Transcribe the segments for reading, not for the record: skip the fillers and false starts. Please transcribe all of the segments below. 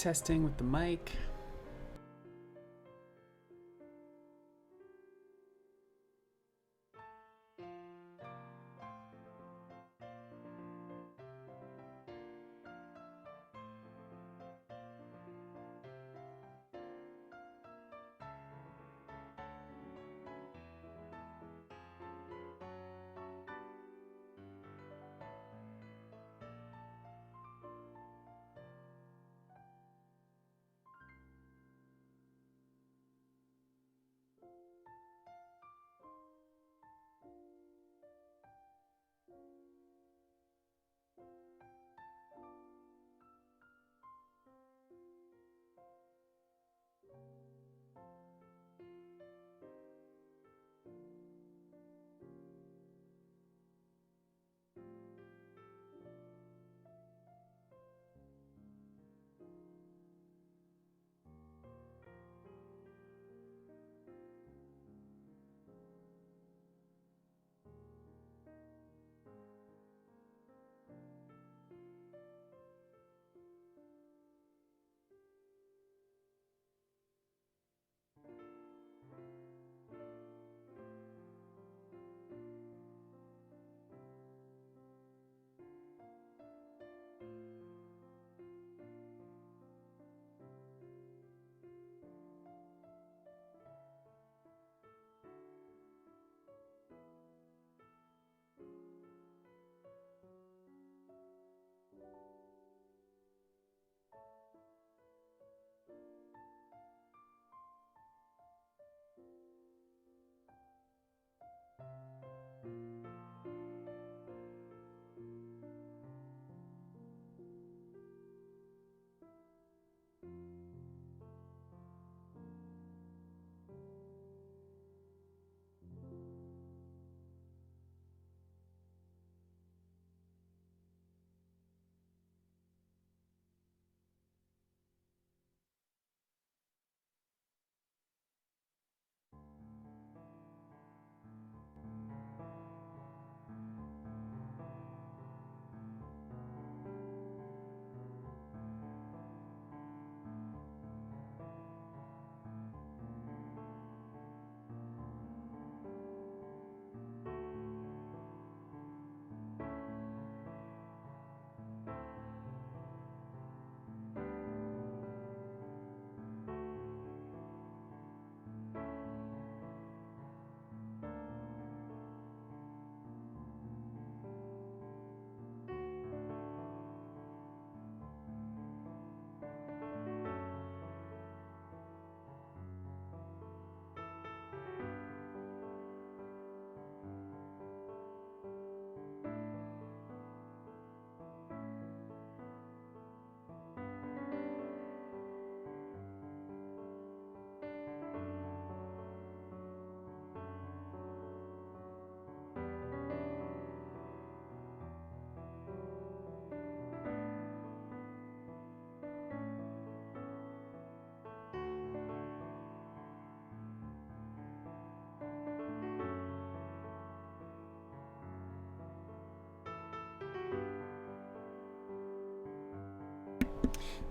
testing with the mic.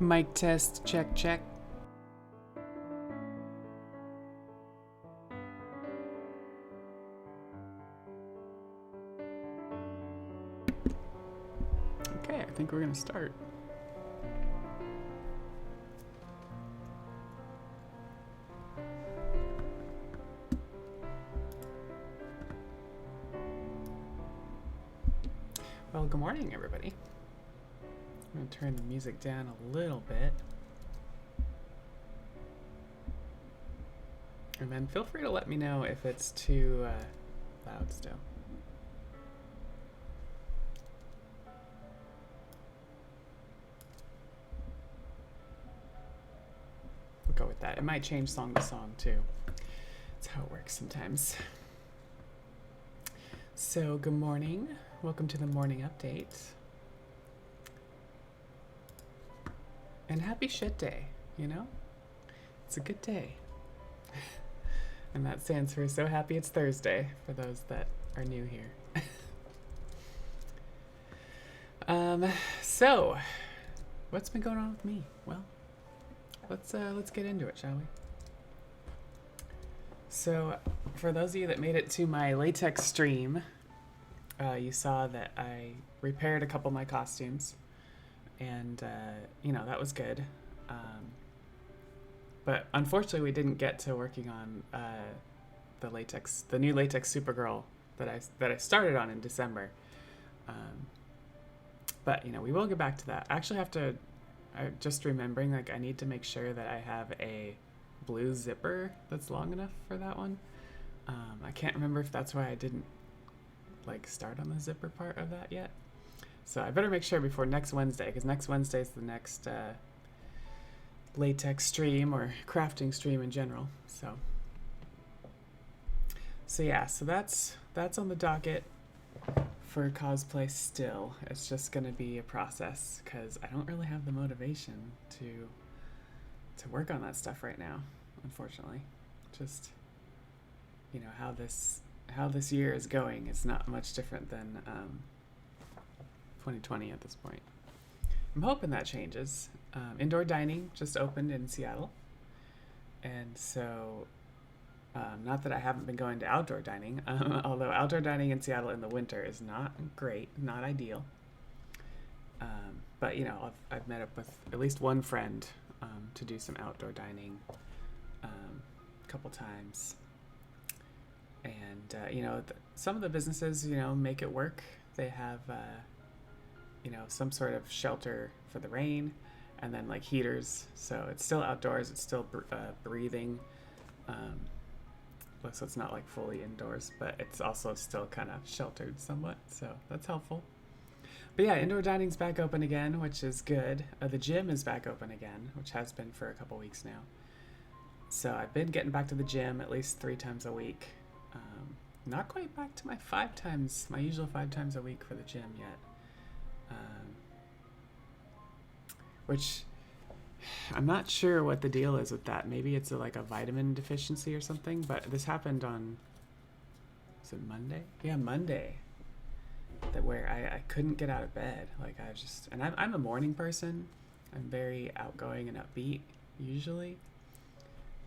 Mic test, check, check. Okay, I think we're gonna start. Well, good morning, everybody. I'm gonna turn the music down a little bit. And then feel free to let me know if it's too loud still. We'll go with that. It might change song to song too. That's how it works sometimes. So, good morning. Welcome to the morning update. And happy shit day, you know? It's a good day. And that stands for so happy it's Thursday for those that are new here. So, what's been going on with me? Well, let's get into it, shall we? So, for those of you that made it to my latex stream, you saw that I repaired a couple of my costumes, and that was good. But unfortunately, we didn't get to working on the new latex Supergirl that I started on in December. But we will get back to that. I actually have to. I'm just remembering, like, I need to make sure that I have a blue zipper that's long enough for that one. I can't remember if that's why I didn't start on the zipper part of that yet. So I better make sure before next Wednesday, because next Wednesday is the next latex stream or crafting stream in general. So yeah, so that's on the docket for cosplay still. It's just going to be a process because I don't really have the motivation to work on that stuff right now, unfortunately. Just how this year is going, it's not much different than 2020 at this point. I'm hoping that changes. Indoor dining just opened in Seattle, and so not that I haven't been going to outdoor dining, although outdoor dining in Seattle in the winter is not great, not ideal. But I've met up with at least one friend to do some outdoor dining a couple times, and some of the businesses make it work. They have some sort of shelter for the rain, and then heaters, so it's still outdoors, it's still breathing, so it's not fully indoors, but it's also still kind of sheltered somewhat, so that's helpful. But yeah, indoor dining's back open again, which is good. The gym is back open again, which has been for a couple weeks now. So I've been getting back to the gym at least 3 times a week. Not quite back to my usual 5 times a week for the gym yet. Which I'm not sure what the deal is with that. Maybe it's a vitamin deficiency or something, but this happened on, was it Monday? Yeah, Monday. That where I couldn't get out of bed. And I'm a morning person. I'm very outgoing and upbeat usually.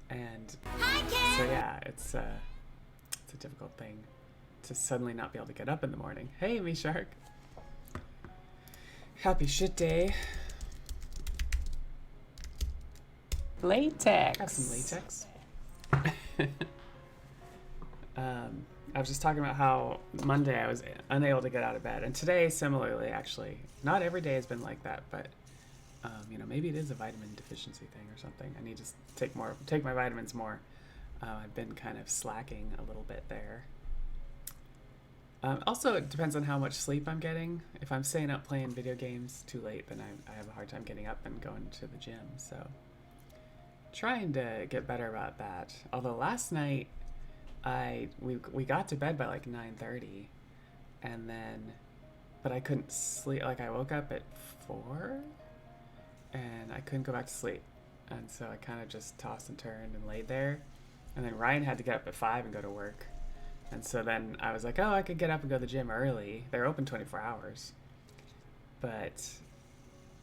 And so yeah, it's a difficult thing to suddenly not be able to get up in the morning. Hey, me Shark. Happy shit day. Latex. Have some latex. I was just talking about how Monday I was unable to get out of bed, and today similarly, actually. Not every day has been like that, but maybe it is a vitamin deficiency thing or something. I need to take my vitamins more. I've been kind of slacking a little bit there. Also, it depends on how much sleep I'm getting. If I'm staying up playing video games too late, then I have a hard time getting up and going to the gym. So, trying to get better about that. Although last night, we got to bed by 9:30, and then, but I couldn't sleep. I woke up at 4, and I couldn't go back to sleep, and so I kind of just tossed and turned and laid there, and then Ryan had to get up at 5 and go to work, and so then I was like, oh, I could get up and go to the gym early. They're open 24 hours, but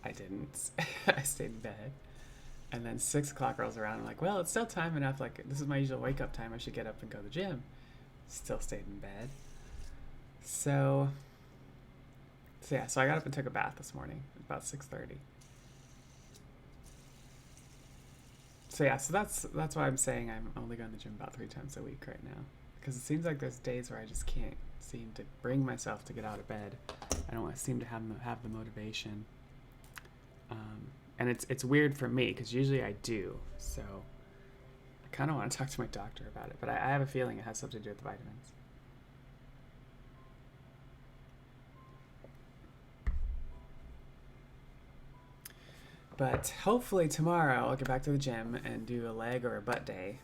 I didn't. I stayed in bed. And then 6 o'clock rolls around. I'm like, well, it's still time enough. This is my usual wake up time. I should get up and go to the gym. Still stayed in bed. So yeah. So I got up and took a bath this morning, about 6:30. So yeah. So that's why I'm saying I'm only going to the gym about 3 times a week right now, because it seems like there's days where I just can't seem to bring myself to get out of bed. I don't seem to have the motivation. And it's weird for me because usually I do. So I kind of want to talk to my doctor about it, but I have a feeling it has something to do with the vitamins. But hopefully tomorrow I'll get back to the gym and do a leg or a butt day.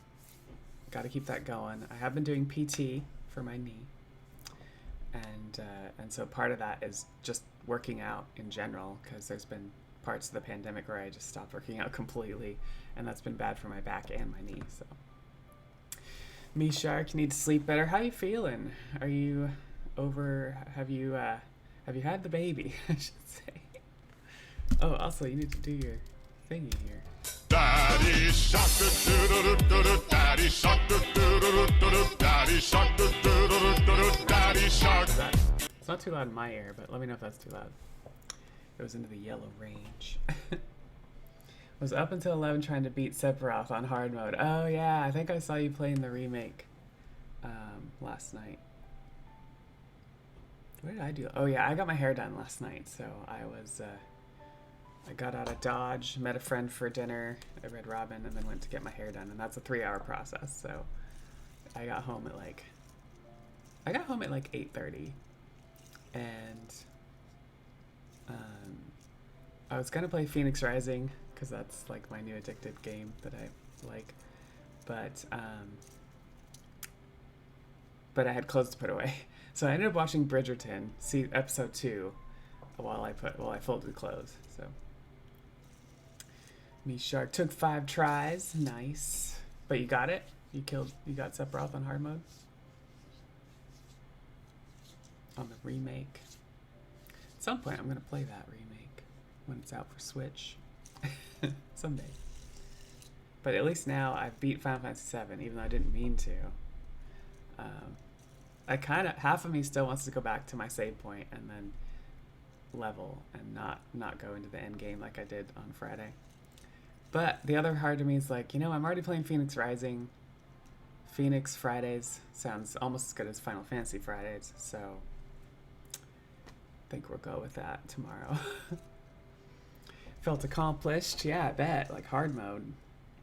Got to keep that going. I have been doing PT for my knee, and so part of that is just working out in general, because there's been parts of the pandemic where I just stopped working out completely, and that's been bad for my back and my knee. So, me Shark, you need to sleep better. How you feeling? Are you over? Have you had the baby? I should say. Oh, also you need to do your thingy here. Daddy shark, Daddy shark, Daddy shark, Daddy shark. It's not too loud in my ear, but let me know if that's too loud. It was into the yellow range. Was up until 11 trying to beat Sephiroth on hard mode. Oh yeah, I think I saw you playing the remake last night. What did I do? Oh yeah, I got my hair done last night, so I was I got out of Dodge, met a friend for dinner at Red Robin, and then went to get my hair done, and that's a 3-hour process. So I got home at like 8:30, and I was gonna play Phoenix Rising because that's like my new addicted game that I like, but I had clothes to put away, so I ended up watching Bridgerton, episode 2, while I folded clothes. So me Shark took 5 tries, nice, but you got it. You got Sephiroth on hard mode on the remake. At some point, I'm gonna play that remake when it's out for Switch someday. But at least now I've beat Final Fantasy VII, even though I didn't mean to. Half of me still wants to go back to my save point and then level and not go into the end game like I did on Friday. But the other part of me is like, I'm already playing Phoenix Rising. Phoenix Fridays sounds almost as good as Final Fantasy Fridays, so I think we'll go with that tomorrow. Felt accomplished, yeah, I bet, like hard mode.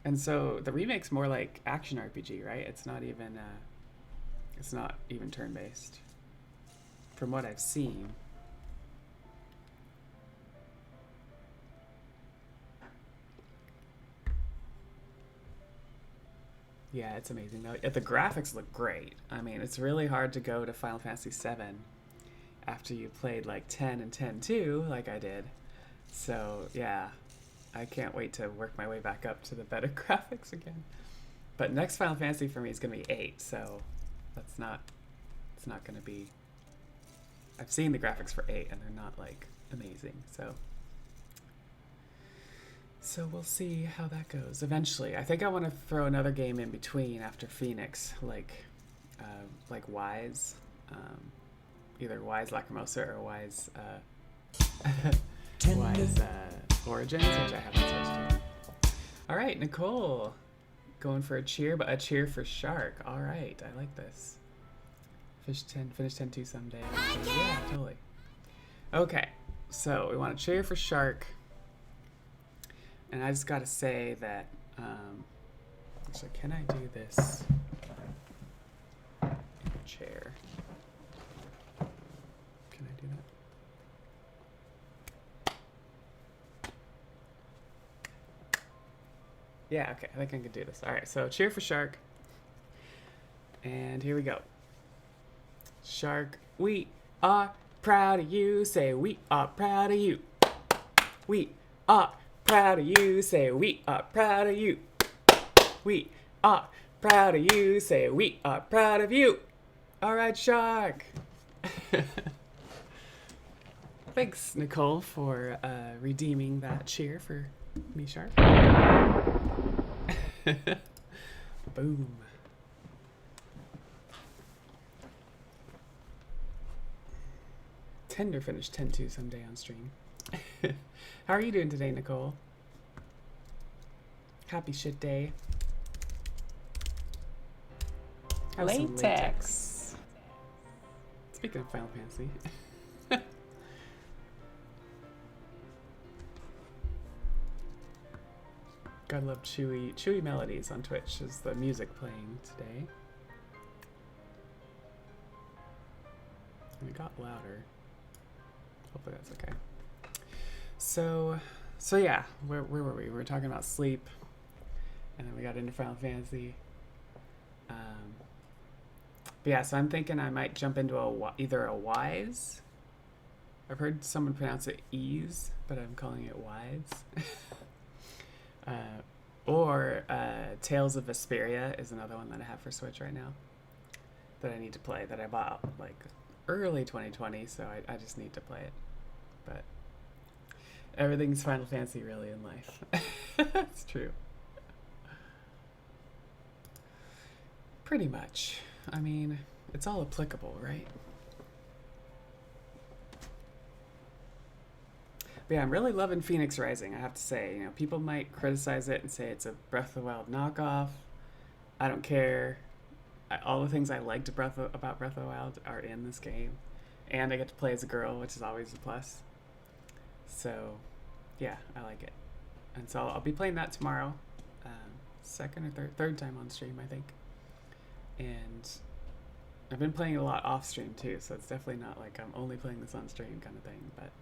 And so the remake's more like action RPG, right? It's not even turn-based, from what I've seen. Yeah, it's amazing though. The graphics look great. I mean, it's really hard to go to Final Fantasy VII after you played like 10 and 10-2 like I did. So yeah, I can't wait to work my way back up to the better graphics again. But next Final Fantasy for me is going to be 8, so it's not going to be... I've seen the graphics for 8 and they're not like amazing, so we'll see how that goes eventually. I think I want to throw another game in between after Phoenix, like Wise, either Wise Lacrimosa or Wise Wise Origins, which I haven't switched to. All right, Nicole, going for a cheer, but a cheer for Shark. All right, I like this. Finish 10-2 someday. So, yeah, totally. Okay, so we want to cheer for Shark. And I just got to say that, actually, can I do this in a chair? Can I do that? Yeah, okay, I think I can do this. All right, so cheer for Shark. And here we go. Shark, we are proud of you. Say, we are proud of you. We are proud of you. Say, we are proud of you. We are proud of you. Say, we are proud of you. All right, Shark. Thanks, Nicole, for redeeming that cheer for me, Shark. Boom. Tender finish 10-2 someday on stream. How are you doing today, Nicole? Happy shit day. Have some latex. Speaking of Final Fantasy. Gotta love Chewy Melodies on Twitch. Is the music playing today? And it got louder. Hopefully that's okay. So yeah, where were we? We were talking about sleep, and then we got into Final Fantasy. But yeah, so I'm thinking I might jump into either a Wise. I've heard someone pronounce it Ease, but I'm calling it Wise. Or Tales of Vesperia is another one that I have for Switch right now that I need to play, that I bought like early 2020, so I just need to play it. But everything's Final Fantasy really in life. That's true. Pretty much. I mean, it's all applicable, right? But yeah, I'm really loving Phoenix Rising, I have to say. You know, people might criticize it and say it's a Breath of the Wild knockoff. I don't care. All the things I liked about Breath of the Wild are in this game. And I get to play as a girl, which is always a plus. So, yeah, I like it. And so I'll be playing that tomorrow. Second or third time on stream, I think. And I've been playing a lot off stream too, so it's definitely not like I'm only playing this on stream kind of thing. But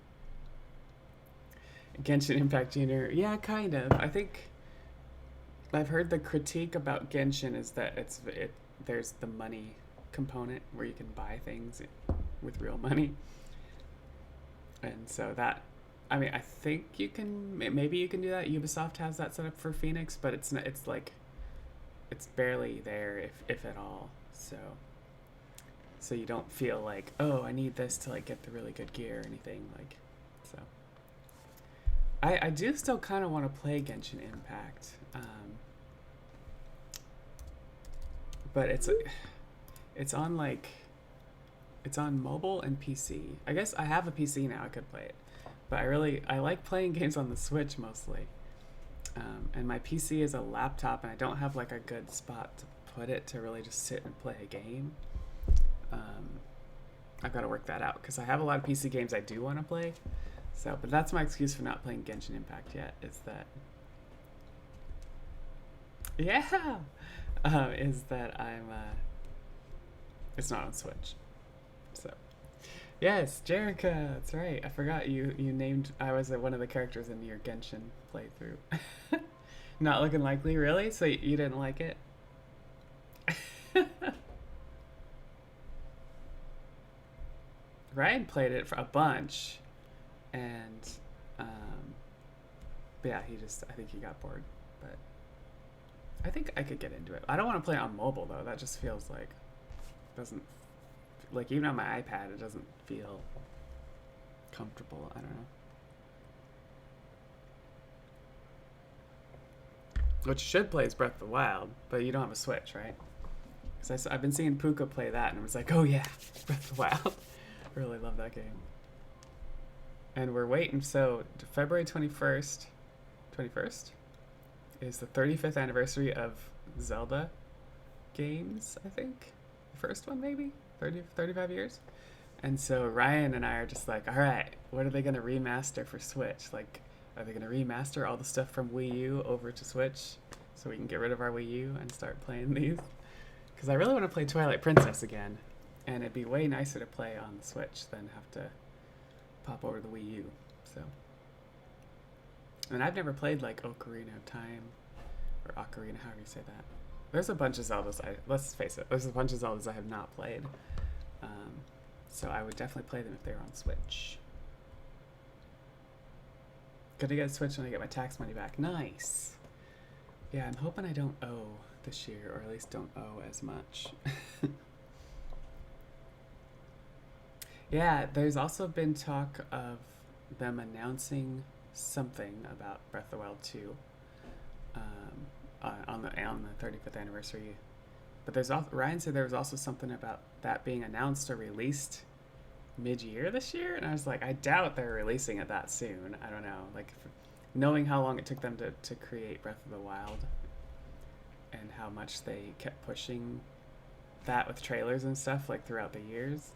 Genshin Impact Junior, yeah, kind of. I think I've heard the critique about Genshin is that there's the money component where you can buy things with real money, and so that, I mean, I think maybe you can do that. Ubisoft has that set up for Phoenix, but it's not. It's like it's barely there, if at all. So you don't feel like, oh, I need this to like get the really good gear or anything like. So I do still kind of want to play Genshin Impact, but it's on mobile and PC. I guess I have a PC now. I could play it. But I like playing games on the Switch mostly. And my PC is a laptop, and I don't have like a good spot to put it to really just sit and play a game. I've got to work that out because I have a lot of PC games I do want to play. So, but that's my excuse for not playing Genshin Impact yet. Is that is that I'm it's not on Switch. So. Yes, Jerica, that's right. I forgot you named, I was one of the characters in your Genshin playthrough. Not looking likely, really? So you didn't like it? Ryan played it for a bunch, and but yeah, I think he got bored, but I think I could get into it. I don't want to play it on mobile though. That just feels like, doesn't, like even on my iPad, it doesn't feel comfortable. I don't know. What you should play is Breath of the Wild, but you don't have a Switch, right? Because I've been seeing Puka play that, and I was like, oh yeah, Breath of the Wild. I really love that game. And we're waiting, so February 21st is the 35th anniversary of Zelda games, I think. The first one, maybe? 35 years? And so Ryan and I are just like, all right, what are they going to remaster for Switch? Like, are they going to remaster all the stuff from Wii U over to Switch so we can get rid of our Wii U and start playing these? Because I really want to play Twilight Princess again, and it'd be way nicer to play on the Switch than have to pop over to the Wii U. So, and I've never played like Ocarina of Time or Ocarina, however you say that. There's a bunch of Zeldas, let's face it, there's a bunch of Zeldas I have not played. So I would definitely play them if they were on Switch. Gonna get a Switch when I get my tax money back. Nice. Yeah, I'm hoping I don't owe this year, or at least don't owe as much. Yeah, there's also been talk of them announcing something about Breath of the Wild 2 on the 35th anniversary. But Ryan said there was also something about that being announced or released mid-year this year, and I was like, I doubt they're releasing it that soon. I don't know, like knowing how long it took them to create Breath of the Wild and how much they kept pushing that with trailers and stuff like throughout the years.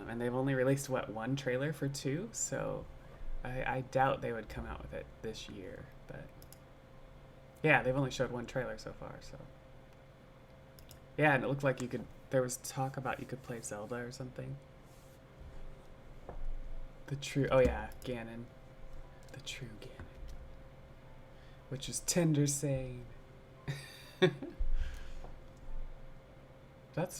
And they've only released one trailer for 2, so I doubt they would come out with it this year. But yeah, they've only showed one trailer so far, so yeah, and it looked like there was talk about you could play Zelda or something. Oh yeah, Ganon. The true Ganon. Which is Tender Sane. That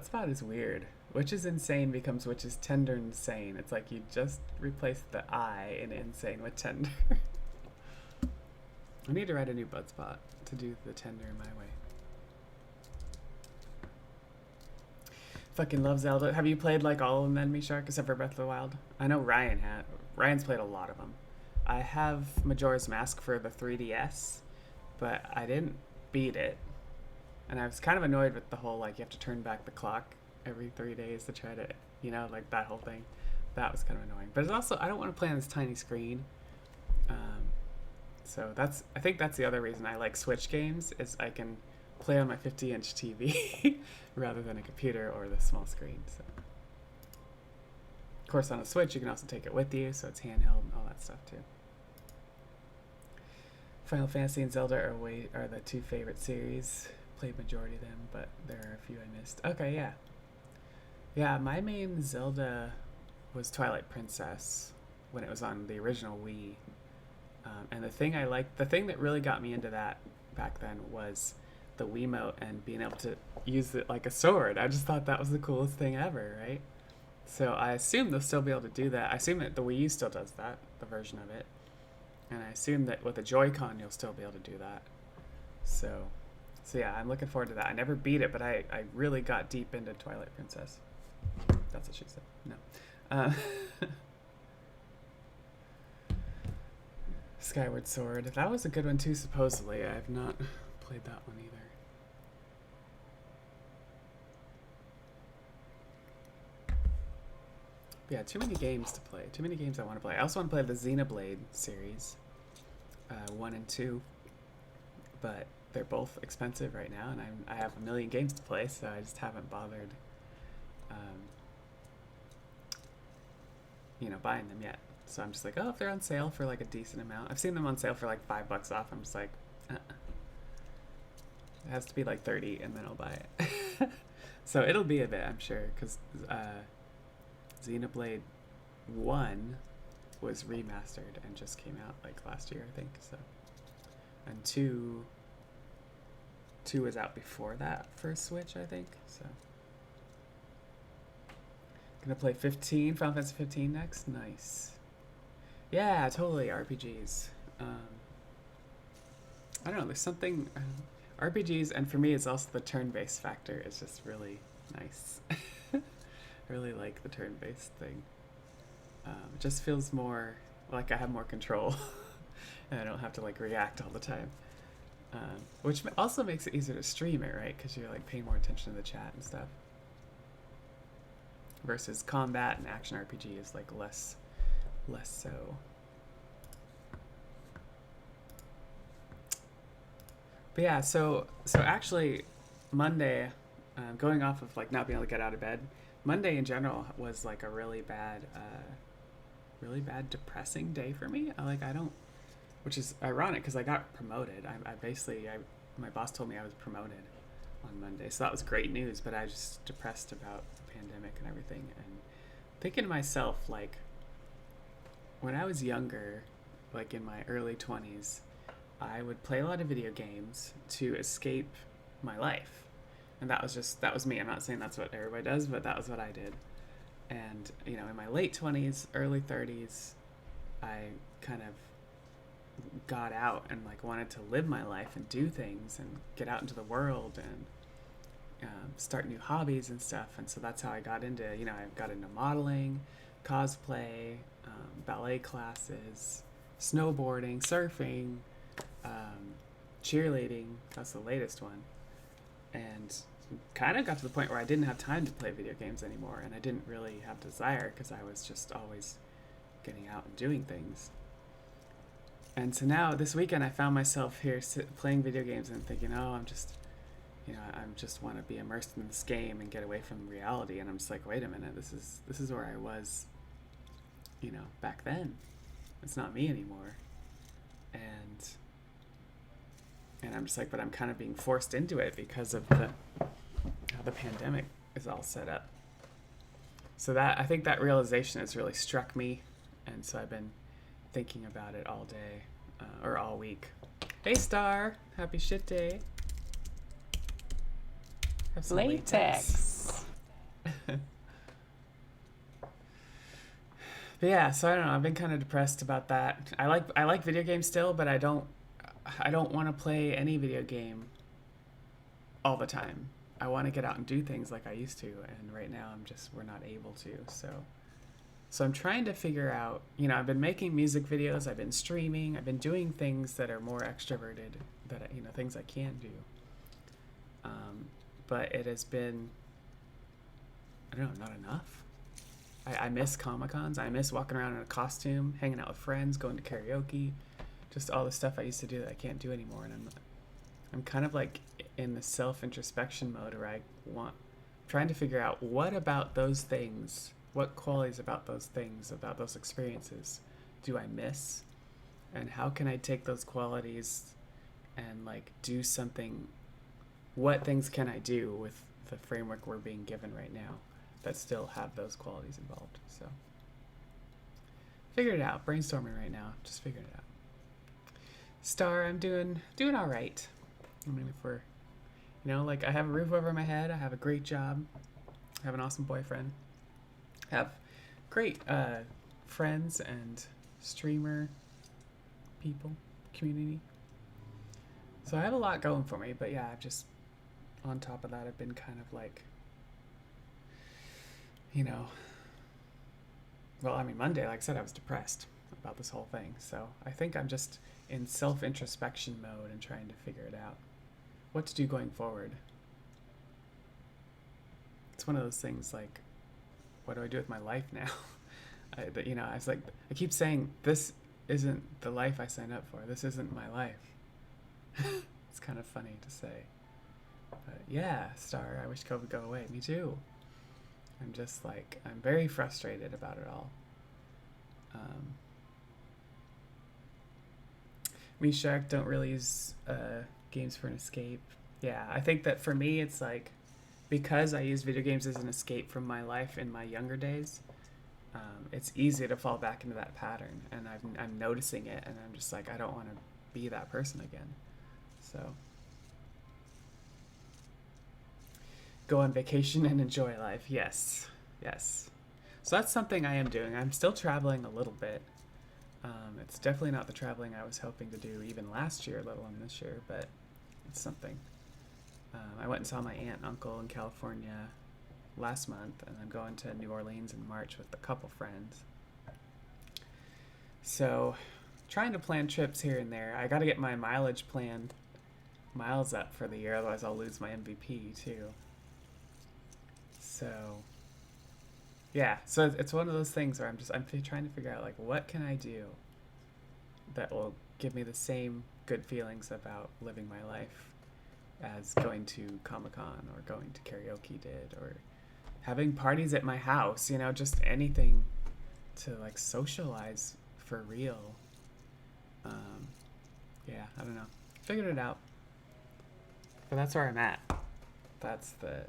spot is weird. Which is insane becomes which is tender and sane. It's like you just replaced the I in insane with tender. I need to write a new bud spot to do the tender in my way. Fucking love Zelda. Have you played like all of them, Enemy Shark, except for Breath of the Wild? I know Ryan had. Ryan's played a lot of them. I have Majora's Mask for the 3DS, but I didn't beat it. And I was kind of annoyed with the whole, like, you have to turn back the clock every 3 days to try to, like, that whole thing. That was kind of annoying. But it's also, I don't want to play on this tiny screen. So I think that's the other reason I like Switch games, is I can play on my 50-inch TV rather than a computer or the small screen. So, of course, on a Switch, you can also take it with you, so it's handheld and all that stuff, too. Final Fantasy and Zelda are the two favorite series. Played majority of them, but there are a few I missed. Okay, yeah. Yeah, my main Zelda was Twilight Princess when it was on the original Wii. And the thing that really got me into that back then was the Wiimote and being able to use it like a sword. I just thought that was the coolest thing ever, right? So I assume they'll still be able to do that. I assume that the Wii U still does that, the version of it. And I assume that with the Joy-Con, you'll still be able to do that. So yeah, I'm looking forward to that. I never beat it, but I really got deep into Twilight Princess. That's what she said. No. Skyward Sword. That was a good one too, supposedly. I have not played that one either. But yeah, too many games to play. Too many games I want to play. I also want to play the Xenoblade series, 1 and 2. But they're both expensive right now, and I have a million games to play, so I just haven't bothered, buying them yet. So I'm just like, oh, if they're on sale for like a decent amount. I've seen them on sale for like $5 off. I'm just like, It has to be like 30, and then I'll buy it. So it'll be a bit, I'm sure, because Xenoblade 1 was remastered and just came out like last year, I think. So, and 2 was out before that for Switch, I think. So, gonna play Final Fantasy 15 next. Nice. Yeah, totally, RPGs. I don't know, there's something, RPGs, and for me it's also the turn-based factor is just really nice. I really like the turn-based thing. It just feels more like I have more control and I don't have to like react all the time. Which also makes it easier to stream it, right? Because you're like paying more attention to the chat and stuff. Versus combat and action RPG is like less so. But yeah, so actually Monday, going off of like not being able to get out of bed, Monday in general was like a really bad depressing day for me. Which is ironic because I got promoted. My boss told me I was promoted on Monday, so that was great news, but I was just depressed about the pandemic and everything, and thinking to myself, like, when I was younger, like in my early 20s, I would play a lot of video games to escape my life. And that was me. I'm not saying that's what everybody does, but that was what I did. And, in my late 20s, early 30s, I kind of got out and like wanted to live my life and do things and get out into the world and start new hobbies and stuff. And so that's how I got into, I got into modeling, cosplay, ballet classes, snowboarding, surfing, cheerleading. That's the latest one. And kind of got to the point where I didn't have time to play video games anymore, and I didn't really have desire because I was just always getting out and doing things. And so now this weekend I found myself here playing video games and thinking, oh, I just want to be immersed in this game and get away from reality. And I'm just like, wait a minute, this is where I was, back then. It's not me anymore. And I'm just like, but I'm kind of being forced into it because of how the pandemic is all set up. So I think that realization has really struck me. And so I've been thinking about it all day, or all week. Hey Star, happy shit day. Have some latex. But yeah, so I don't know, I've been kind of depressed about that. I like video games still, but I don't want to play any video game all the time. I want to get out and do things like I used to, and right now we're not able to. So I'm trying to figure out, I've been making music videos, I've been streaming, I've been doing things that are more extroverted that things I can do. But it has been, I don't know, not enough. I miss Comic-Cons. I miss walking around in a costume, hanging out with friends, going to karaoke, just all the stuff I used to do that I can't do anymore. And I'm kind of like in the self-introspection mode where trying to figure out what about those things, what qualities about those things, about those experiences do I miss, and how can I take those qualities and like do something. What things can I do with the framework we're being given right now that still have those qualities involved? So figured it out. Brainstorming right now. Just figuring it out. Star, I'm doing all right. I mean, if we're, like I have a roof over my head. I have a great job. I have an awesome boyfriend. Have great friends and streamer people, community. So I have a lot going for me, but yeah, I've just, on top of that, I've been kind of like, well, I mean, Monday, like I said, I was depressed about this whole thing. So I think I'm just in self-introspection mode and trying to figure it out. What to do going forward. It's one of those things like, what do I do with my life now? I was like, I keep saying, this isn't the life I signed up for. This isn't my life. It's kind of funny to say. But yeah, Star, I wish COVID would go away. Me too. I'm just like, I'm very frustrated about it all. Me, Shark, don't really use games for an escape. Yeah, I think that for me, it's like, because I use video games as an escape from my life in my younger days, it's easy to fall back into that pattern. And I'm noticing it, and I'm just like, I don't want to be that person again. So go on vacation and enjoy life. Yes. So that's something I am doing. I'm still traveling a little bit. It's definitely not the traveling I was hoping to do even last year, let alone this year, but it's something. I went and saw my aunt and uncle in California last month, and I'm going to New Orleans in March with a couple friends. So trying to plan trips here and there. I got to get my miles up for the year, otherwise I'll lose my MVP too. So yeah, so it's one of those things where I'm trying to figure out, like, what can I do that will give me the same good feelings about living my life as going to Comic-Con or going to karaoke did, or having parties at my house, just anything to like socialize for real. Yeah, I don't know. Figured it out. But that's where I'm at. That's the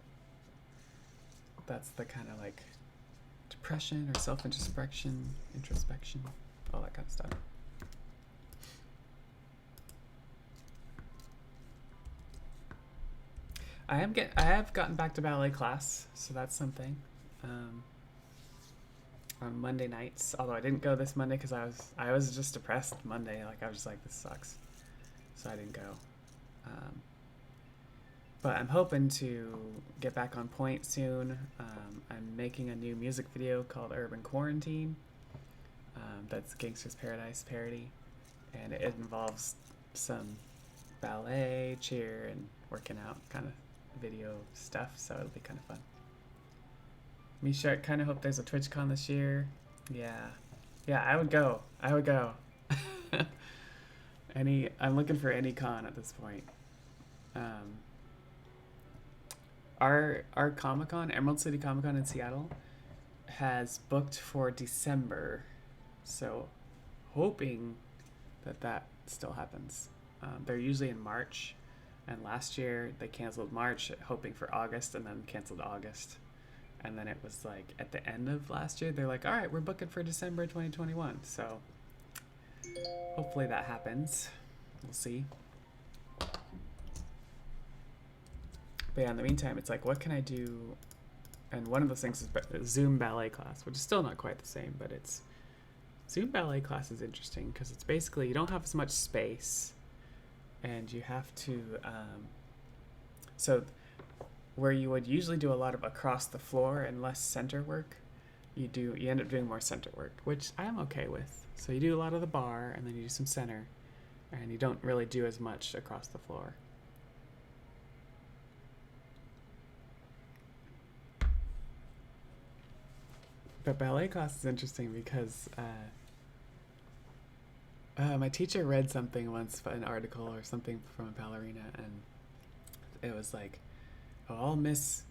kind of like depression or self-introspection, all that kind of stuff. I have gotten back to ballet class, so that's something. On Monday nights, although I didn't go this Monday because I was just depressed Monday. Like, I was just like, this sucks, so I didn't go. But I'm hoping to get back on point soon. I'm making a new music video called Urban Quarantine. That's Gangsta's Paradise parody, and it involves some ballet, cheer, and working out kind of video stuff, so it'll be kind of fun. Misha, I kind of hope there's a TwitchCon this year. Yeah, I would go. I'm looking for any con at this point. Our Comic-Con, Emerald City Comic-Con in Seattle, has booked for December, so hoping that still happens. They're usually in March, and last year they canceled March, hoping for August, and then canceled August. And then it was like at the end of last year, they're like, all right, we're booking for December 2021. So hopefully that happens. We'll see. But yeah, in the meantime, it's like, what can I do? And one of those things is Zoom ballet class, which is still not quite the same, but Zoom ballet class is interesting because it's basically, you don't have as much space, and you have to, so where you would usually do a lot of across the floor and less center work, you end up doing more center work, which I am okay with. So you do a lot of the bar, and then you do some center, and you don't really do as much across the floor. But ballet class is interesting because my teacher read something once, an article or something from a ballerina, and it was like, oh, I'll miss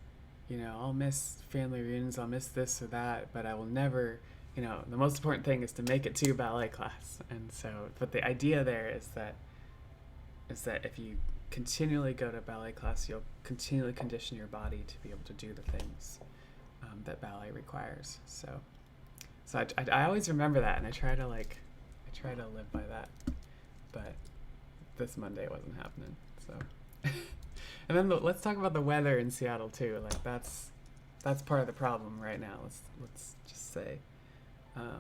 family reunions, I'll miss this or that, but I will never, the most important thing is to make it to ballet class. And so, but the idea there is that if you continually go to ballet class, you'll continually condition your body to be able to do the things that ballet requires. So I always remember that, and I try to live by that. But this Monday it wasn't happening. So, and then let's talk about the weather in Seattle too. Like that's part of the problem right now. Let's just say, I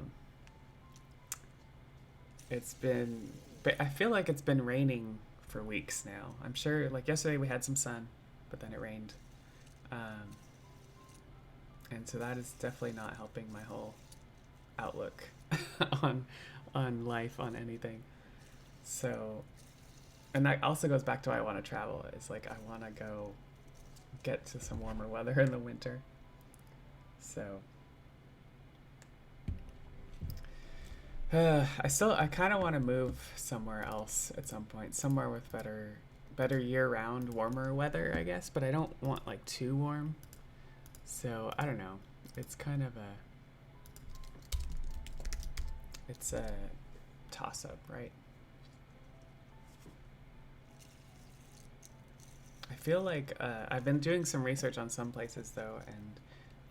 feel like it's been raining for weeks now. I'm sure, like yesterday we had some sun, but then it rained. And so that is definitely not helping my whole outlook on life, on anything. So, and that also goes back to why I want to travel. It's like I want to go get to some warmer weather in the winter. So I kind of want to move somewhere else at some point, somewhere with better year-round, warmer weather, I guess. But I don't want like too warm. So I don't know. It's kind of it's a toss-up, right? I feel like I've been doing some research on some places though, and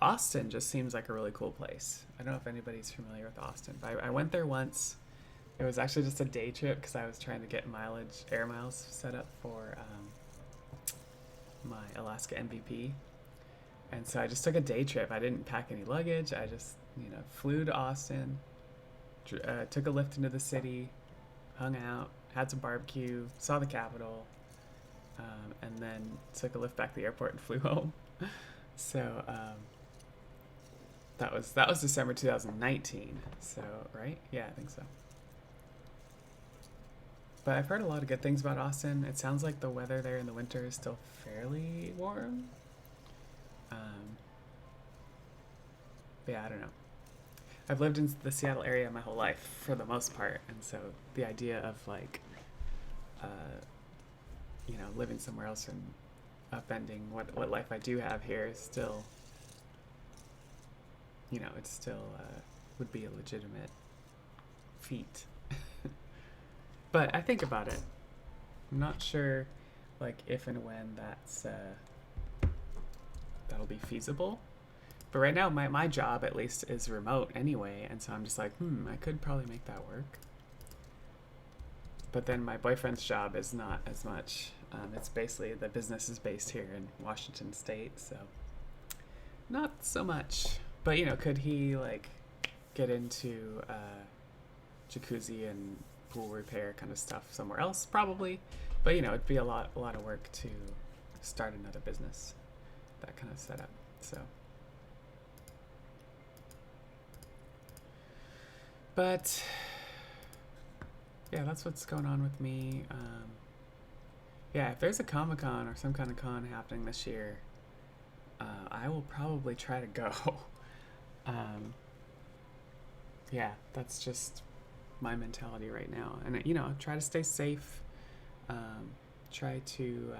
Austin just seems like a really cool place. I don't know if anybody's familiar with Austin, but I went there once. It was actually just a day trip because I was trying to get air miles set up for my Alaska MVP. And so I just took a day trip. I didn't pack any luggage. I just, flew to Austin, took a lift into the city, hung out, had some barbecue, saw the Capitol, and then took a lift back to the airport and flew home. So that was December 2019. So, right? Yeah, I think so. But I've heard a lot of good things about Austin. It sounds like the weather there in the winter is still fairly warm. Yeah, I don't know. I've lived in the Seattle area my whole life for the most part, and so the idea of like, living somewhere else and upending what life I do have here is still, it still would be a legitimate feat. But I think about it. I'm not sure, like, if and when that'll be feasible. But right now, my job, at least, is remote anyway, and so I'm just like, I could probably make that work. But then my boyfriend's job is not as much. It's basically, the business is based here in Washington State, so not so much. But, could he, like, get into jacuzzi and pool repair kind of stuff somewhere else? Probably. But, it'd be a lot of work to start another business, that kind of setup, so. But yeah, that's what's going on with me. Yeah, if there's a Comic-Con or some kind of con happening this year, I will probably try to go. Yeah, that's just my mentality right now. And, try to stay safe. Try to,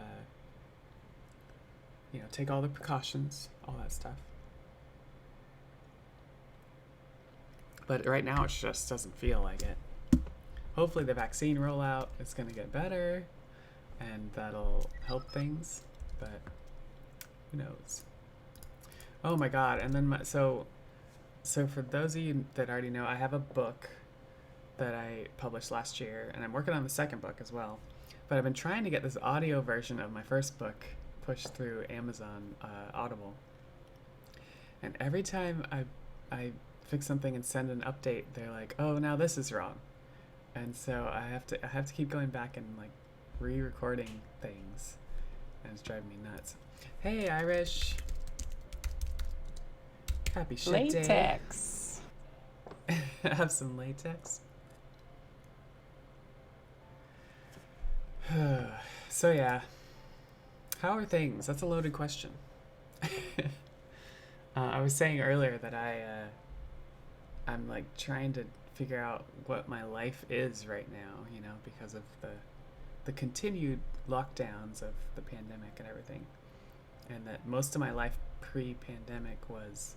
take all the precautions, all that stuff. But right now, it just doesn't feel like it. Hopefully the vaccine rollout is going to get better, and that'll help things, but who knows? Oh my god, and then so for those of you that already know, I have a book that I published last year, and I'm working on the second book as well. But I've been trying to get this audio version of my first book pushed through Amazon Audible. And every time I fix something and send an update, they're like, "Oh, now this is wrong." And so I have to keep going back and like re-recording things, and it's driving me nuts. Hey, Irish. Happy shit latex. Day. Have some latex. So yeah, how are things? That's a loaded question. I was saying earlier that I'm like trying to figure out what my life is right now, you know, because of the continued lockdowns of the pandemic and everything, and that most of my life pre-pandemic was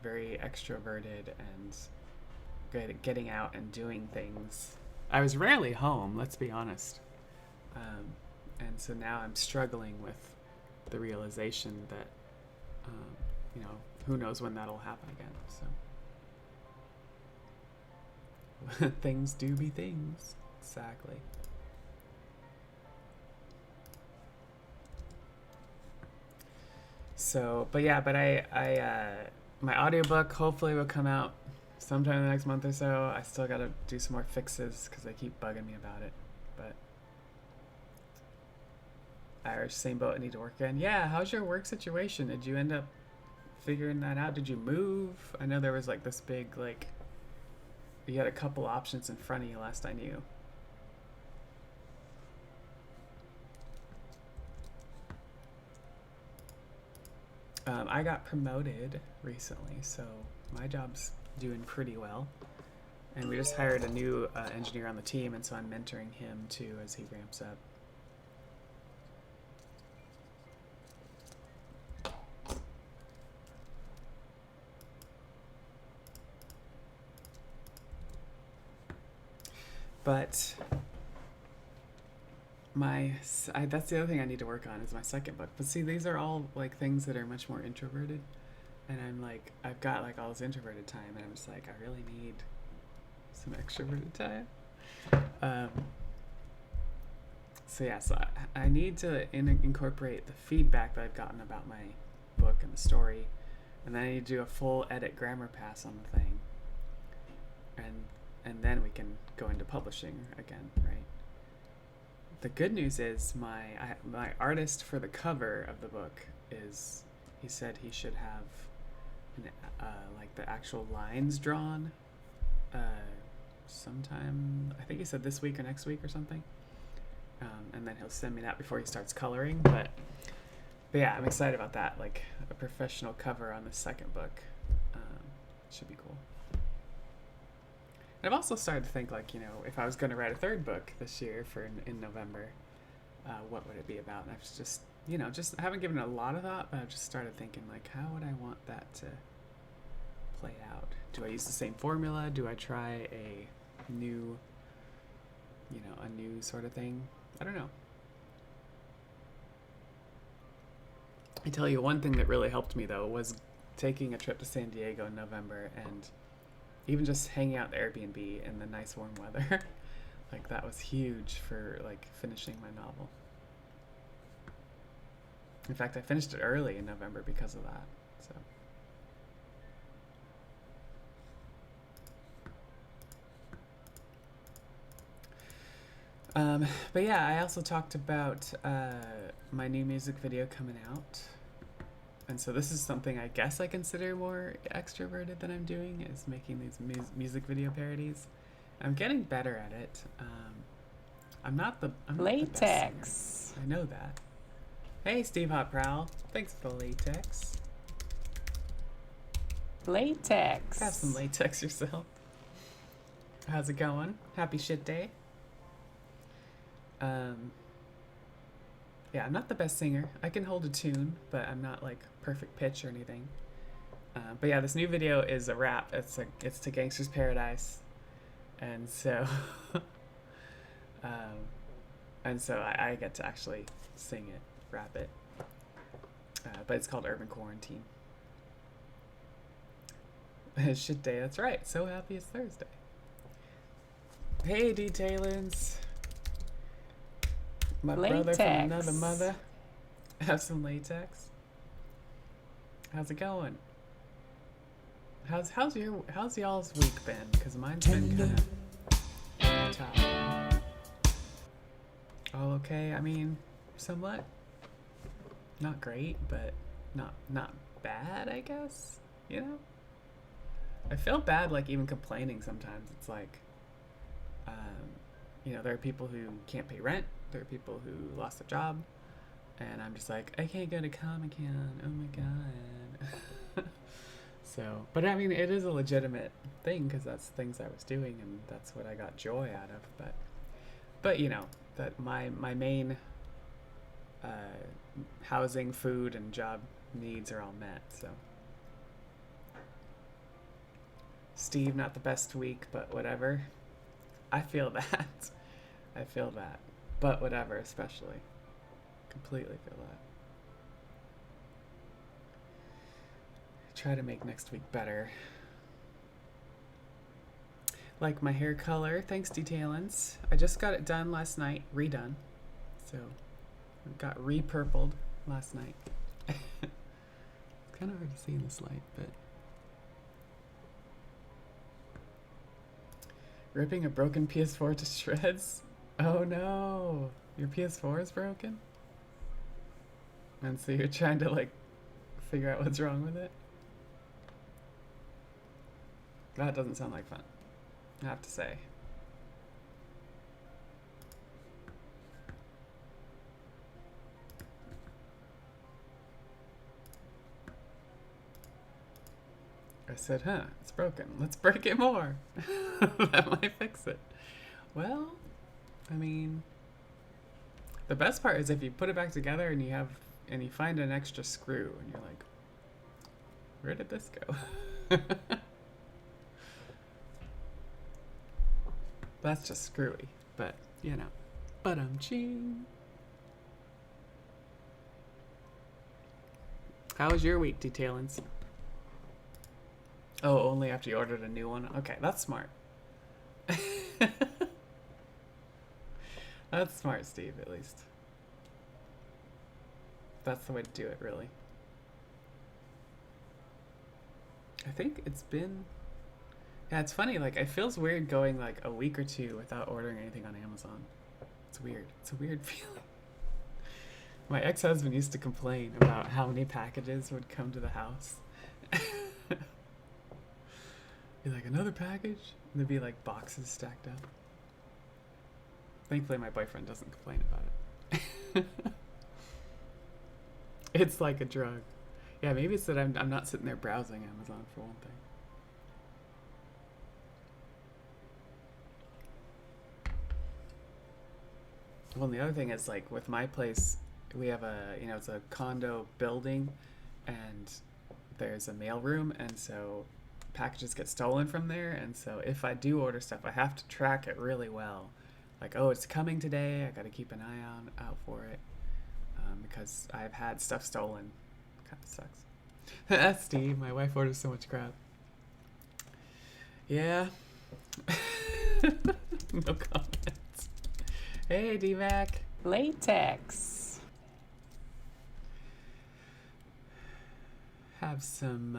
very extroverted and good at getting out and doing things. I was rarely home, let's be honest. And so now I'm struggling with the realization that, you know, who knows when that'll happen again. So things do be things. Exactly. So, but yeah, but my audiobook hopefully will come out sometime in the next month or so. I still got to do some more fixes because they keep bugging me about it. But Irish same boat, I need to work again. Yeah, how's your work situation? Did you end up figuring that out? Did you move? I know there was like this big, like, you had a couple options in front of you last I knew. I got promoted recently, so my job's doing pretty well. And we just hired a new engineer on the team, and so I'm mentoring him too as he ramps up. But that's the other thing I need to work on is my second book. But see, these are all like things that are much more introverted, and I'm like, I've got like all this introverted time, and I'm just like, I really need some extroverted time. So yeah, so I need to incorporate the feedback that I've gotten about my book and the story, and then I need to do a full edit grammar pass on the thing, and then we can go into publishing again, right? The good news is my artist for the cover of the book is, he said he should have like the actual lines drawn sometime, I think he said this week or next week or something, and then he'll send me that before he starts coloring. But yeah, I'm excited about that, like a professional cover on the second book. Should be cool. I've also started to think, like, you know, if I was going to write a third book this year for in November, what would it be about? And I've just, you know, just haven't given it a lot of thought, but I've just started thinking, like, how would I want that to play out? Do I use the same formula? Do I try a new, you know, a new sort of thing? I don't know. I tell you, one thing that really helped me, though, was taking a trip to San Diego in November and even just hanging out at the Airbnb in the nice warm weather. Like, that was huge for like finishing my novel. In fact, I finished it early in November because of that. So but yeah, I also talked about my new music video coming out. And so this is something I guess I consider more extroverted than I'm doing, is making these music video parodies. I'm getting better at it. I'm not the latex. Not the best singer. I know that. Hey, Steve Hot Prowl. Thanks for the latex. Latex. Have some latex yourself. How's it going? Happy shit day. Yeah, I'm not the best singer. I can hold a tune, but I'm not like perfect pitch or anything. But yeah, this new video is a rap. It's to Gangsta's Paradise, and so I get to actually sing it, rap it. But it's called Urban Quarantine. Shit day. That's right. So happy it's Thursday. Hey, D-Tailers. My latex. Brother from another mother. Have some latex. How's it going? How's y'all's week been? Because mine's been kind of tough. All okay? I mean, somewhat. Not great, but not bad, I guess. You know? I feel bad, like, even complaining sometimes. It's like, you know, there are people who can't pay rent, There are people who lost their job, and I'm just like, I can't go to Comic-Con. Oh my god. So, but I mean, it is a legitimate thing because that's things I was doing, and that's what I got joy out of. But you know, that my main housing, food, and job needs are all met. So, Steve, not the best week, but whatever. I feel that. I feel that. But whatever, especially. Completely feel that. Try to make next week better. Like my hair color, thanks Detailance. I just got it done last night, redone. So, it got re-purpled last night. It's kind of hard to see in this light, but... Ripping a broken PS4 to shreds? Oh no! Your PS4 is broken? And so you're trying to, like, figure out what's wrong with it? That doesn't sound like fun, I have to say. I said, huh, it's broken. Let's break it more. That might fix it. Well, I mean, the best part is if you put it back together and you find an extra screw and you're like, where did this go? That's just screwy, but you know. But ching. How was your week, Detailance? Oh, only after you ordered a new one? Okay, that's smart. That's smart, Steve, at least. That's the way to do it, really. I think it's been... Yeah, it's funny, like, it feels weird going, like, a week or two without ordering anything on Amazon. It's weird. It's a weird feeling. My ex-husband used to complain about how many packages would come to the house. Be like, another package? And there'd be, like, boxes stacked up. Thankfully, my boyfriend doesn't complain about it. It's like a drug. Yeah, maybe it's that I'm not sitting there browsing Amazon for one thing. Well, and the other thing is, like, with my place, we have it's a condo building, and there's a mail room, and so packages get stolen from there, and so if I do order stuff, I have to track it really well. Like, oh, it's coming today, I gotta keep an eye out for it, because I've had stuff stolen. Kinda sucks. That's Steve, my wife orders so much crap. Yeah. No comments. Hey, D-Mac. Latex. Have some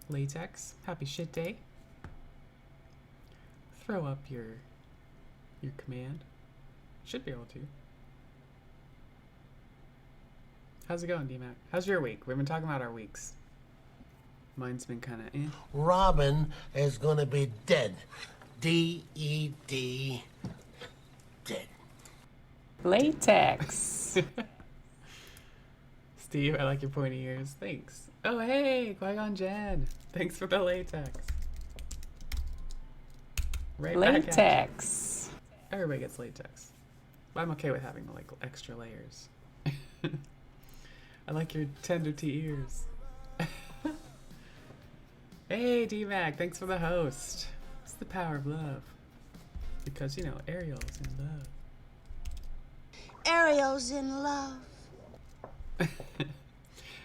latex. Happy shit day. Throw up your command. Should be able to. How's it going, D-Mac? How's your week? We've been talking about our weeks. Mine's been kind of Robin is gonna be dead. D-E-D. Dead. Latex. Steve, I like your pointy ears. Thanks. Oh, hey, Qui-Gon Jinn. Thanks for the latex. Right latex. Back everybody gets latex. But I'm okay with having, like, extra layers. I like your tender to ears. Hey, D-Mac, thanks for the host. It's the power of love. Because, you know, Ariel's in love. Ariel's in love.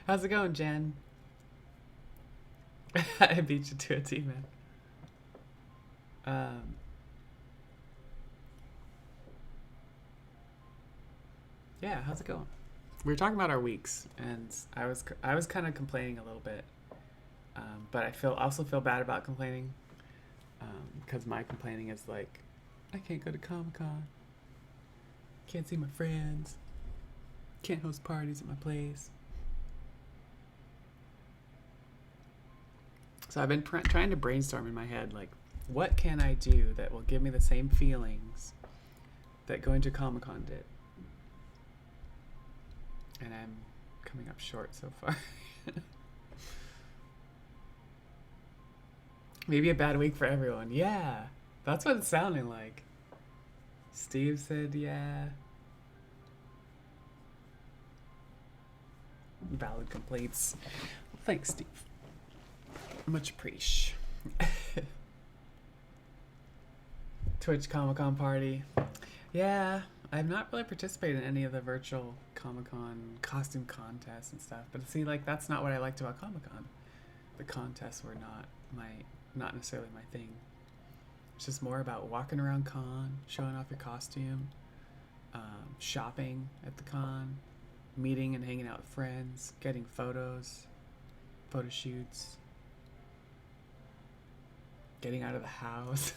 How's it going, Jen? I beat you to a T-Man. Yeah, how's it going? We were talking about our weeks, and I was kind of complaining a little bit, but I also feel bad about complaining, because my complaining is like, I can't go to Comic-Con, can't see my friends, can't host parties at my place. So I've been trying to brainstorm in my head, like, what can I do that will give me the same feelings that going to Comic-Con did. And I'm coming up short so far. Maybe a bad week for everyone. Yeah, that's what it's sounding like. Steve said, yeah. Valid complaints. Well, thanks, Steve. Much appreciate. Twitch Comic-Con party. Yeah, I've not really participated in any of the virtual Comic-Con costume contests and stuff. But see, like, that's not what I liked about Comic-Con. The contests were not necessarily my thing. It's just more about walking around con, showing off your costume, shopping at the con, meeting and hanging out with friends, getting photos, photo shoots, getting out of the house.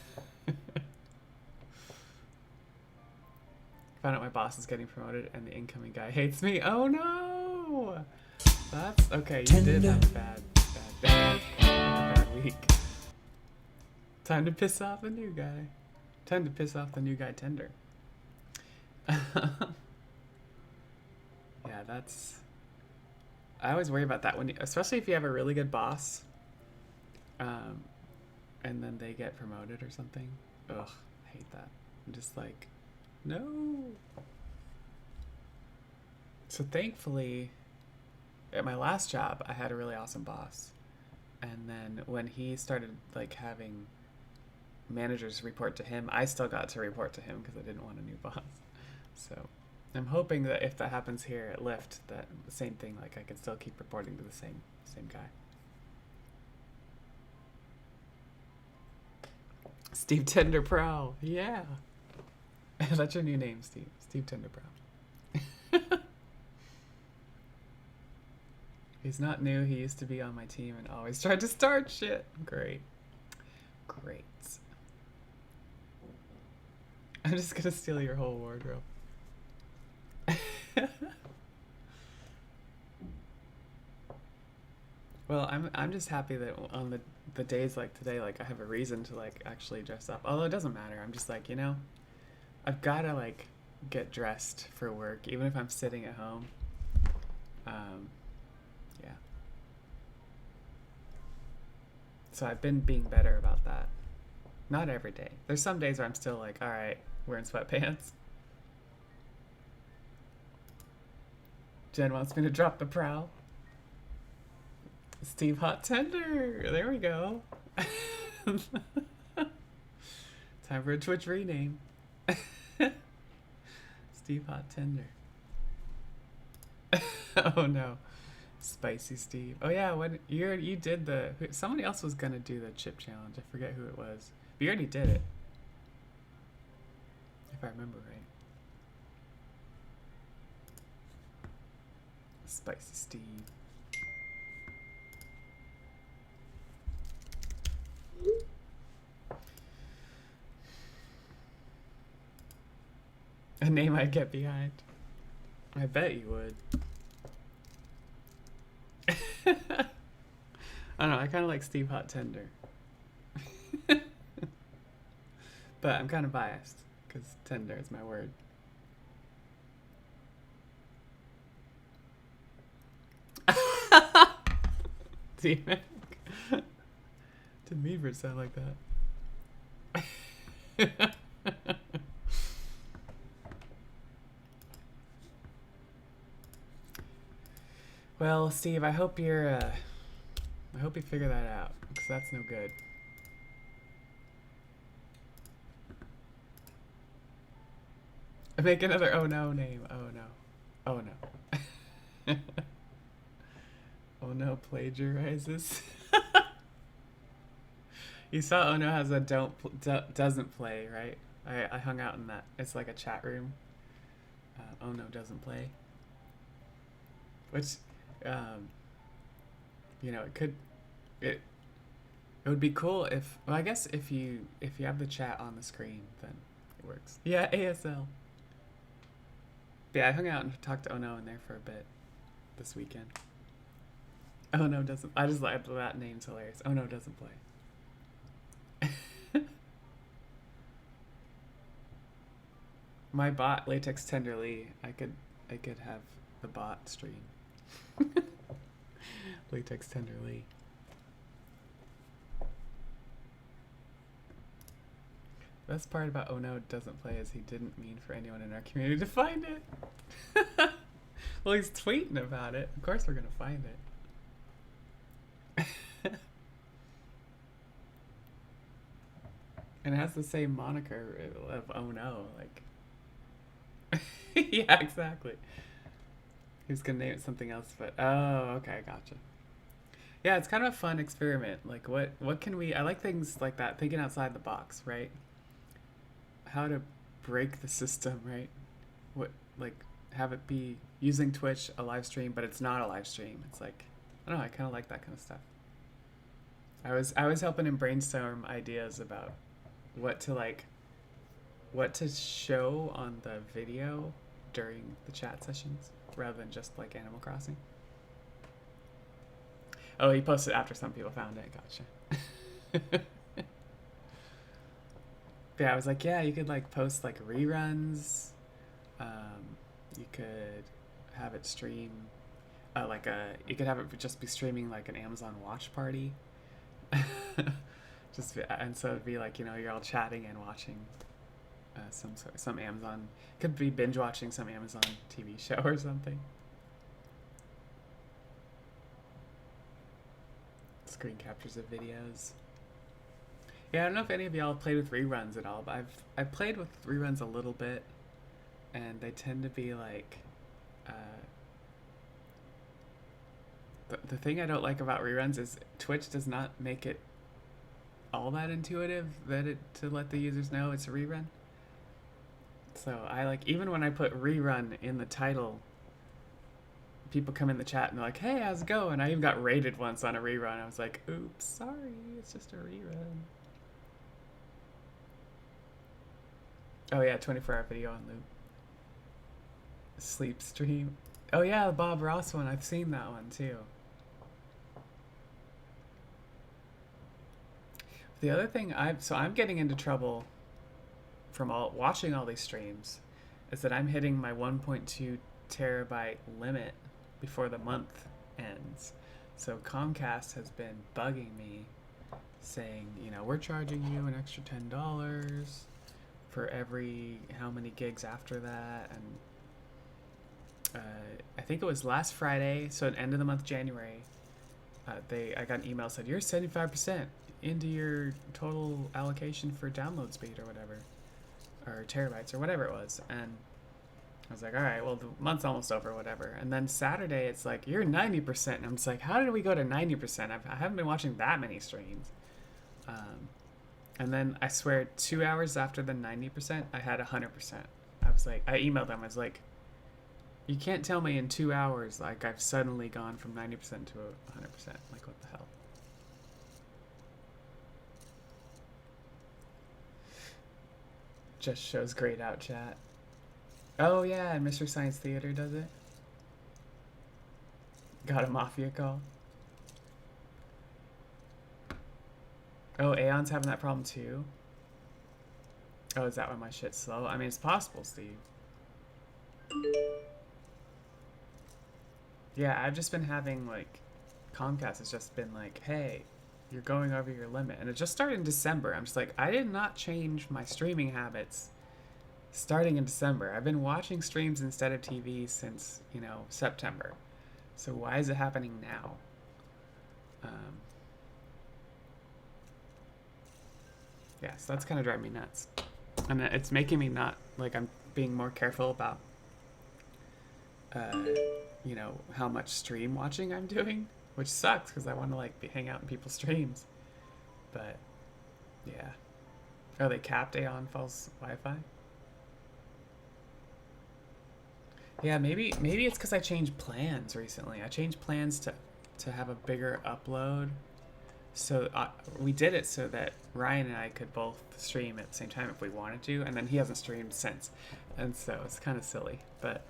Found out my boss is getting promoted and the incoming guy hates me. Oh no! That's okay. You did have a bad week. Time to piss off the new guy. Time to piss off the new guy Tender. Yeah, that's... I always worry about that when, especially if you have a really good boss, and then they get promoted or something. Ugh, I hate that. I'm just like, no. So thankfully, at my last job, I had a really awesome boss. And then when he started like having managers report to him, I still got to report to him because I didn't want a new boss. So I'm hoping that if that happens here at Lyft, that the same thing, like I can still keep reporting to the same guy. Steve Tender Prowl, yeah. That's your new name, Steve. Steve Tender Prowl. He's not new. He used to be on my team and always tried to start shit. Great. Great. I'm just gonna steal your whole wardrobe. Well, I'm just happy that on the days like today, like I have a reason to like actually dress up. Although it doesn't matter. I'm just like, you know, I've gotta like get dressed for work, even if I'm sitting at home. Yeah. So I've been being better about that. Not every day. There's some days where I'm still like, all right, wearing sweatpants. Jen wants me to drop the prowl. Steve Hot Tender. There we go. Time for a Twitch rename. Steve Hot Tender. Oh no. Spicy Steve. Oh yeah, when you did somebody else was gonna do the chip challenge. I forget who it was. But you already did it. If I remember right. Spicy Steve. A name I'd get behind. I bet you would. I don't know, I kind of like Steve Hot Tender. But I'm kind of biased, because tender is my word. D-Mac. Didn't mean for it to sound like that. Well, Steve, I hope you figure that out, because that's no good. Make another oh no name. Oh no. Oh no. Oh no plagiarizes. You saw Oh no has a doesn't play, right? I hung out in that. It's like a chat room. Oh no doesn't play. Which, you know, it would be cool if, well, I guess if you have the chat on the screen, then it works. Yeah, ASL. But yeah, I hung out and talked to Oh no in there for a bit this weekend. Oh no doesn't. I just like that name's hilarious. Oh no doesn't play. my bot Latex Tenderly, I could have the bot stream. Latex Tenderly. Best part about Oh No Doesn't Play is he didn't mean for anyone in our community to find it. Well, he's tweeting about it. Of course we're gonna find it. And it has the same moniker of Oh No, like. Yeah, exactly. He was gonna name it something else, but oh, okay, gotcha. Yeah, it's kind of a fun experiment. Like, what can we? I like things like that, thinking outside the box, right? How to break the system, right? What, like, have it be using Twitch, a live stream, but it's not a live stream. It's like, I don't know. I kind of like that kind of stuff. I was helping him brainstorm ideas about what to show on the video during the chat sessions rather than just like Animal Crossing. Oh, he posted after some people found it. Gotcha. Yeah, I was like, yeah, you could like post like reruns. You could have it stream you could have it just be streaming like an Amazon watch party. And so it'd be like, you know, you're all chatting and watching some Amazon, could be binge watching some Amazon TV show or something. Screen captures of videos. Yeah, I don't know if any of y'all played with reruns at all, but I've played with reruns a little bit, and they tend to be like, the thing I don't like about reruns is Twitch does not make it all that intuitive to let the users know it's a rerun. So I like, even when I put rerun in the title, people come in the chat and they're like, hey, how's it going? I even got rated once on a rerun. I was like, oops, sorry, it's just a rerun. Oh yeah, 24-hour video on loop. Sleep stream. Oh yeah, the Bob Ross one. I've seen that one too. The other thing I'm getting into trouble from watching all these streams is that I'm hitting my 1.2 terabyte limit before the month ends. So Comcast has been bugging me saying, you know, we're charging you an extra $10 for every how many gigs after that. And I think it was last Friday, so at the end of the month, January, I got an email that said, you're 75% into your total allocation for download speed or whatever, or terabytes or whatever it was. And I was like, all right, well, the month's almost over, whatever. And then Saturday, it's like, you're 90%. And I'm just like, how did we go to 90%? I haven't been watching that many streams. And then I swear 2 hours after the 90%, I had 100%. I was like, I emailed them. I was like, you can't tell me in 2 hours, like, I've suddenly gone from 90% to 100%. Like, what the hell? Just shows grayed out chat. Oh yeah, and Mr. Science Theater does it. Got a Mafia call. Oh, Aeon's having that problem too. Oh, is that why my shit's slow? I mean, it's possible, Steve. Yeah, I've just been having, like, Comcast has just been like, hey, you're going over your limit. And it just started in December. I'm just like, I did not change my streaming habits starting in December. I've been watching streams instead of TV since, you know, September. So why is it happening now? Yeah, so that's kind of driving me nuts. And it's making me not, like, I'm being more careful about, you know, how much stream watching I'm doing, which sucks because I want to, like, hang out in people's streams. But, yeah. Oh, they capped Aeon false Wi-Fi? Yeah, maybe it's because I changed plans recently. I changed plans to have a bigger upload. So we did it so that Ryan and I could both stream at the same time if we wanted to, and then he hasn't streamed since. And so it's kind of silly. But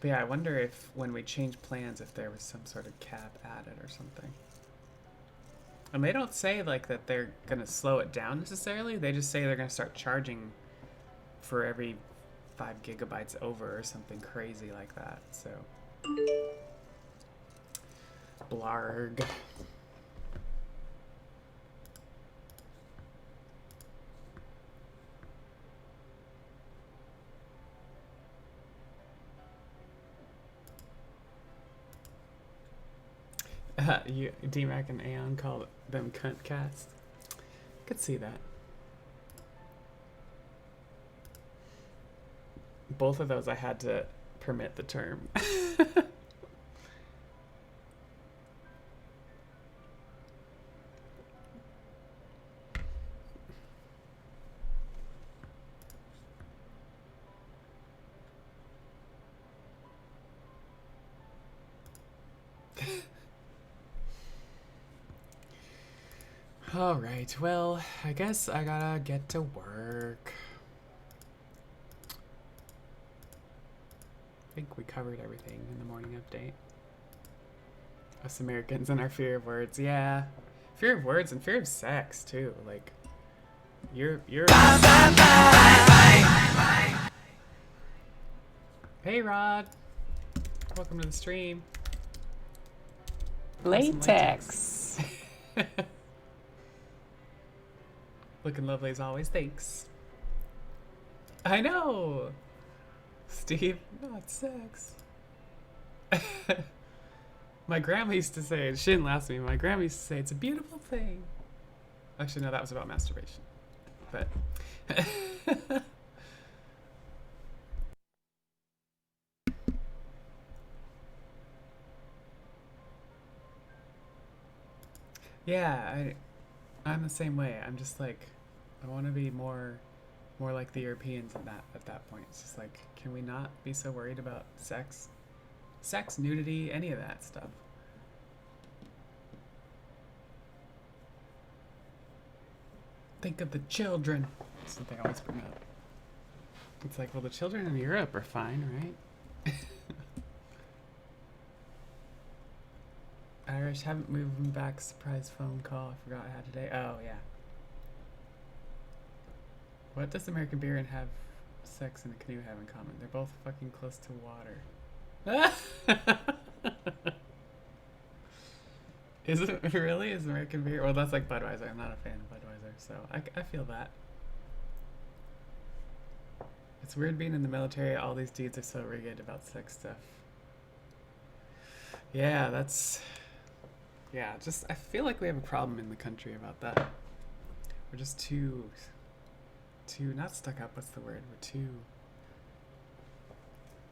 yeah, I wonder if when we changed plans, if there was some sort of cap added or something. And they don't say like that they're gonna slow it down necessarily. They just say they're gonna start charging for every 5 gigabytes over or something crazy like that. So blarg. DMAC and Aeon call them cunt cast. Could see that. Both of those I had to permit the term. Alright, well, I guess I gotta get to work. I think we covered everything in the morning update. Us Americans and our fear of words. Yeah. Fear of words and fear of sex, too. Like, you're... Hey, Rod. Welcome to the stream. Latex. Looking lovely as always. Thanks. I know. Steve, not sex. My grandma used to say, she didn't last me, my grandma used to say, it's a beautiful thing. Actually, no, that was about masturbation. But. Yeah, I'm the same way. I'm just like, I want to be more like the Europeans in that at that point. It's just like, can we not be so worried about sex, nudity, any of that stuff? Think of the children. That's what they always bring up. It's like, well, the children in Europe are fine, right? Irish, haven't moved them back. Surprise phone call. I forgot I had today. Oh, yeah. What does American beer and have sex in a canoe have in common? They're both fucking close to water. Is it really? Is American beer? Well, that's like Budweiser. I'm not a fan of Budweiser, so I feel that. It's weird being in the military. All these dudes are so rigid about sex stuff. Yeah, that's... Yeah, just, I feel like we have a problem in the country about that. We're just too, not stuck up, what's the word? We're too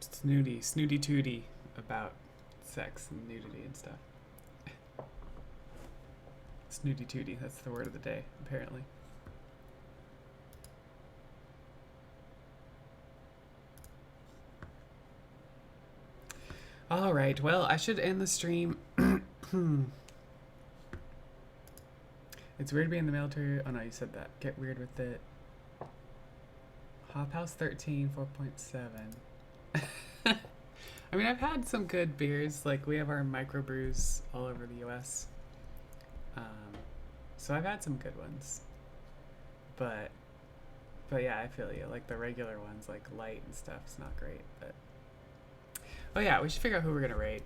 snooty tooty about sex and nudity and stuff. Snooty tooty, that's the word of the day, apparently. Alright, well, I should end the stream. It's weird being in the military. Oh no, you said that. Get weird with it. Hop House 13, 4.7. I mean, I've had some good beers. Like, we have our microbrews all over the US. So I've had some good ones. But yeah, I feel you. Like, the regular ones, like light and stuff, is not great. But oh yeah, we should figure out who we're gonna raid.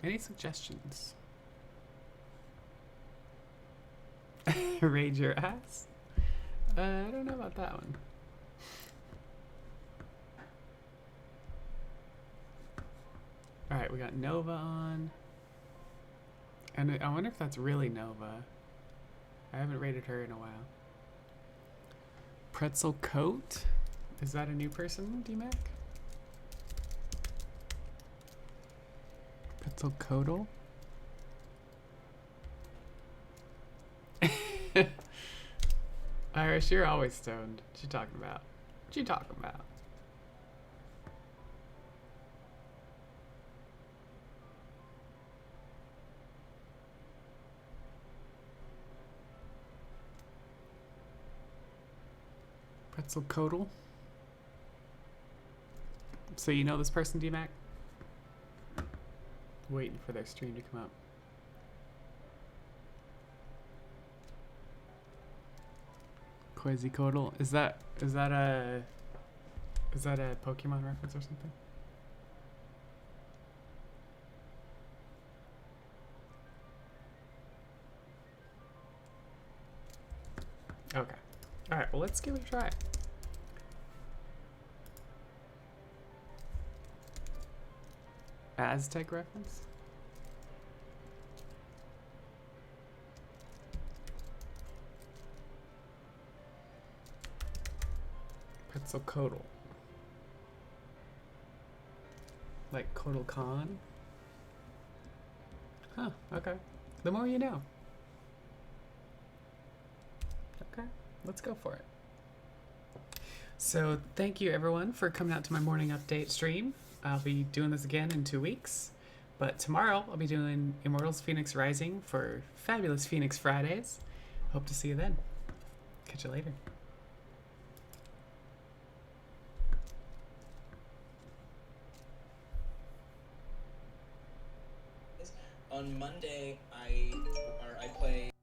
Any suggestions? Raid your ass? I don't know about that one. Alright, we got Nova on. And I wonder if that's really Nova. I haven't rated her in a while. Pretzel Coat? Is that a new person, DMAC? Pretzel Coatle? Irish, you're always stoned. What you talking about? What you talking about? Quetzalcoatl. So you know this person, DMAC? Waiting for their stream to come up. Quetzalcoatl. Is that a Pokemon reference or something? Okay. Alright, well let's give it a try. Aztec reference? Quetzalcoatl. Like Kotal Khan? Huh, okay. The more you know. Okay, let's go for it. So thank you everyone for coming out to my morning update stream. I'll be doing this again in 2 weeks. But tomorrow I'll be doing Immortals Phoenix Rising for Fabulous Phoenix Fridays. Hope to see you then. Catch you later. On Monday, I play